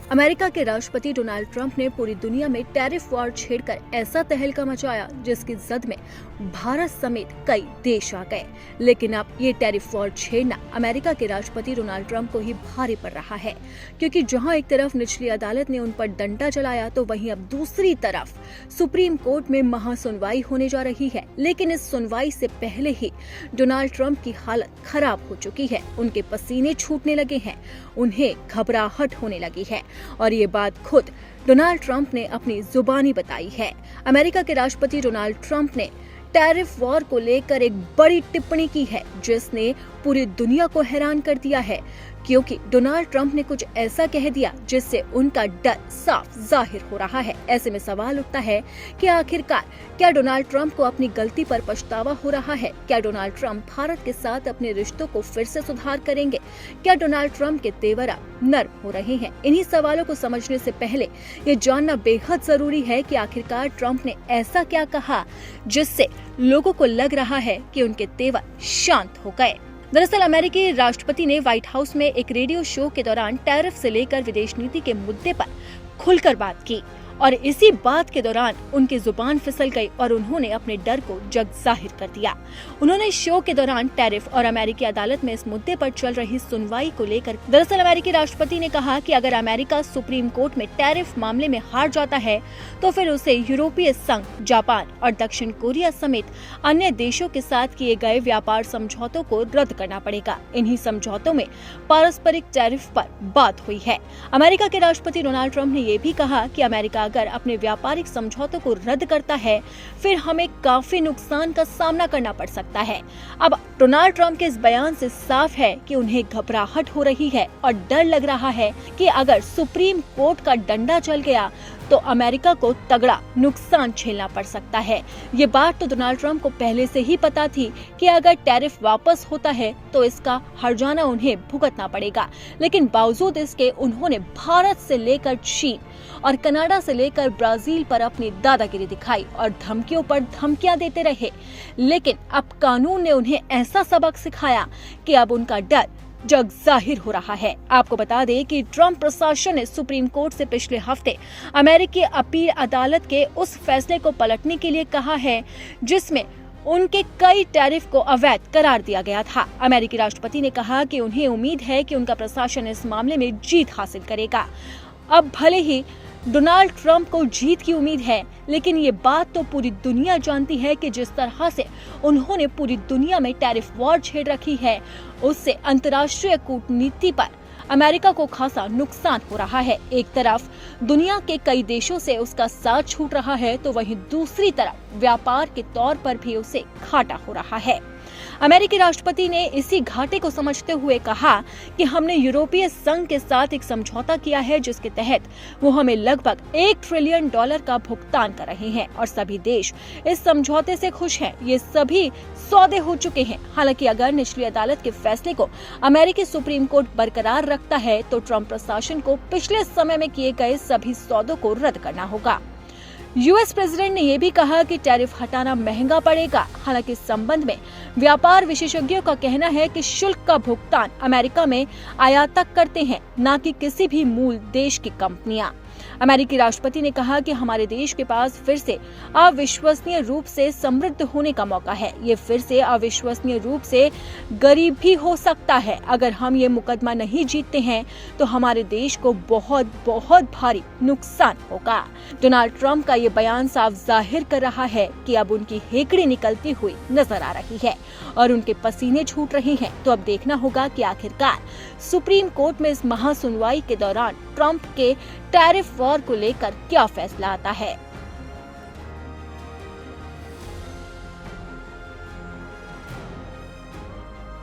America के राष्ट्रपति Donald Trump ने पूरी दुनिया में टैरिफ वॉर छेड़कर ऐसा तहलका मचाया जिसकी जद में भारत समेत कई देश आ गए। लेकिन अब ये टैरिफ वॉर छेड़ना अमेरिका के राष्ट्रपति डोनाल्ड ट्रंप को ही भारी पड़ रहा है, क्योंकि जहां एक तरफ निचली अदालत ने उन पर डंडा चलाया तो वहीं अब दूसरी तरफ सुप्रीम कोर्ट में महासुनवाई होने जा रही है। लेकिन इस सुनवाई से पहले ही डोनाल्ड ट्रंप की हालत खराब हो चुकी है। उनके पसीने छूटने लगे हैं, उन्हें घबराहट होने लगी है और ये बात खुद डोनाल्ड ट्रंप ने अपनी जुबानी बताई है। अमेरिका के राष्ट्रपति डोनाल्ड ट्रंप ने टैरिफ वॉर को लेकर एक बड़ी टिप्पणी की है जिसने पूरी दुनिया को हैरान कर दिया है, क्योंकि डोनाल्ड ट्रंप ने कुछ ऐसा कह दिया जिससे उनका डर साफ जाहिर हो रहा है। ऐसे में सवाल उठता है कि आखिरकार क्या डोनाल्ड ट्रंप को अपनी गलती पर पछतावा हो रहा है? क्या डोनाल्ड ट्रंप भारत के साथ अपने रिश्तों को फिर से सुधार करेंगे? क्या डोनाल्ड ट्रंप के तेवर अब नर्म हो रहे हैं? इन्हीं सवालों को समझने से पहले ये जानना बेहद जरूरी है कि आखिरकार ट्रंप ने ऐसा क्या कहा जिससे लोगों को लग रहा है कि उनके तेवर शांत हो गए। दरअसल अमेरिकी राष्ट्रपति ने व्हाइट हाउस में एक रेडियो शो के दौरान टैरिफ से लेकर विदेश नीति के मुद्दे पर खुलकर बात की और इसी बात के दौरान उनकी जुबान फिसल गई और उन्होंने अपने डर को जग जाहिर कर दिया। उन्होंने शो के दौरान टैरिफ और अमेरिकी अदालत में इस मुद्दे पर चल रही सुनवाई को लेकर दरअसल अमेरिकी राष्ट्रपति ने कहा कि अगर अमेरिका सुप्रीम कोर्ट में टैरिफ मामले में हार जाता है तो फिर उसे यूरोपीय संघ, जापान और दक्षिण कोरिया समेत अन्य देशों के साथ किए गए व्यापार समझौतों को रद्द करना पड़ेगा। इन्हीं समझौतों में पारस्परिक टैरिफ पर बात हुई है। अमेरिका के राष्ट्रपति डोनाल्ड ट्रंप ने ये भी कहा कि अमेरिका अगर अपने व्यापारिक समझौतों को रद्द करता है फिर हमें काफी नुकसान का सामना करना पड़ सकता है। अब डोनाल्ड ट्रंप के इस बयान से साफ है कि उन्हें घबराहट हो रही है और डर लग रहा है कि अगर सुप्रीम कोर्ट का डंडा चल गया तो अमेरिका को तगड़ा नुकसान झेलना पड़ सकता है। ये बात तो डोनाल्ड ट्रंप को पहले से ही पता थी कि अगर टैरिफ वापस होता है तो इसका हर्जाना उन्हें भुगतना पड़ेगा, लेकिन बावजूद इसके उन्होंने भारत से लेकर चीन और कनाडा से लेकर ब्राजील पर अपनी दादागिरी दिखाई और धमकियों पर धमकियां देते रहे। लेकिन अब कानून ने उन्हें ऐसा सबक सिखाया कि अब उनका डर जग जाहिर हो रहा है। आपको बता दें कि ट्रंप प्रशासन ने सुप्रीम कोर्ट से पिछले हफ्ते अमेरिकी अपील अदालत के उस फैसले को पलटने के लिए कहा है जिसमें उनके कई टैरिफ को अवैध करार दिया गया था। अमेरिकी राष्ट्रपति ने कहा कि उन्हें उम्मीद है कि उनका प्रशासन इस मामले में जीत हासिल करेगा। अब भले ही डोनाल्ड ट्रंप को जीत की उम्मीद है, लेकिन ये बात तो पूरी दुनिया जानती है कि जिस तरह से उन्होंने पूरी दुनिया में टैरिफ वॉर छेड़ रखी है उससे अंतर्राष्ट्रीय कूटनीति पर अमेरिका को खासा नुकसान हो रहा है। एक तरफ दुनिया के कई देशों से उसका साथ छूट रहा है तो वहीं दूसरी तरफ व्यापार के तौर पर भी उसे घाटा हो रहा है। अमेरिकी राष्ट्रपति ने इसी घाटे को समझते हुए कहा कि हमने यूरोपीय संघ के साथ एक समझौता किया है जिसके तहत वो हमें लगभग $1 ट्रिलियन का भुगतान कर रहे हैं और सभी देश इस समझौते से खुश हैं। ये सभी सौदे हो चुके हैं। हालांकि अगर निचली अदालत के फैसले को अमेरिकी सुप्रीम कोर्ट बरकरार रखता है तो ट्रंप प्रशासन को पिछले समय में किए गए सभी सौदों को रद्द करना होगा। यूएस प्रेसिडेंट ने यह भी कहा कि टैरिफ हटाना महंगा पड़ेगा। हालांकि इस संबंध में व्यापार विशेषज्ञों का कहना है कि शुल्क का भुगतान अमेरिका में आयातक करते हैं, न कि किसी भी मूल देश की कंपनियां। अमेरिकी राष्ट्रपति ने कहा कि हमारे देश के पास फिर से अविश्वसनीय रूप से समृद्ध होने का मौका है। ये फिर से अविश्वसनीय रूप से गरीब भी हो सकता है। अगर हम ये मुकदमा नहीं जीतते हैं तो हमारे देश को बहुत बहुत भारी नुकसान होगा। डोनाल्ड ट्रंप का ये बयान साफ जाहिर कर रहा है कि अब उनकी हेकड़ी निकलती हुई नजर आ रही है और उनके पसीने छूट रहे हैं। तो अब देखना होगा कि आखिरकार सुप्रीम कोर्ट में इस महासुनवाई के दौरान ट्रंप के टैरिफ वॉर को लेकर क्या फैसला आता है।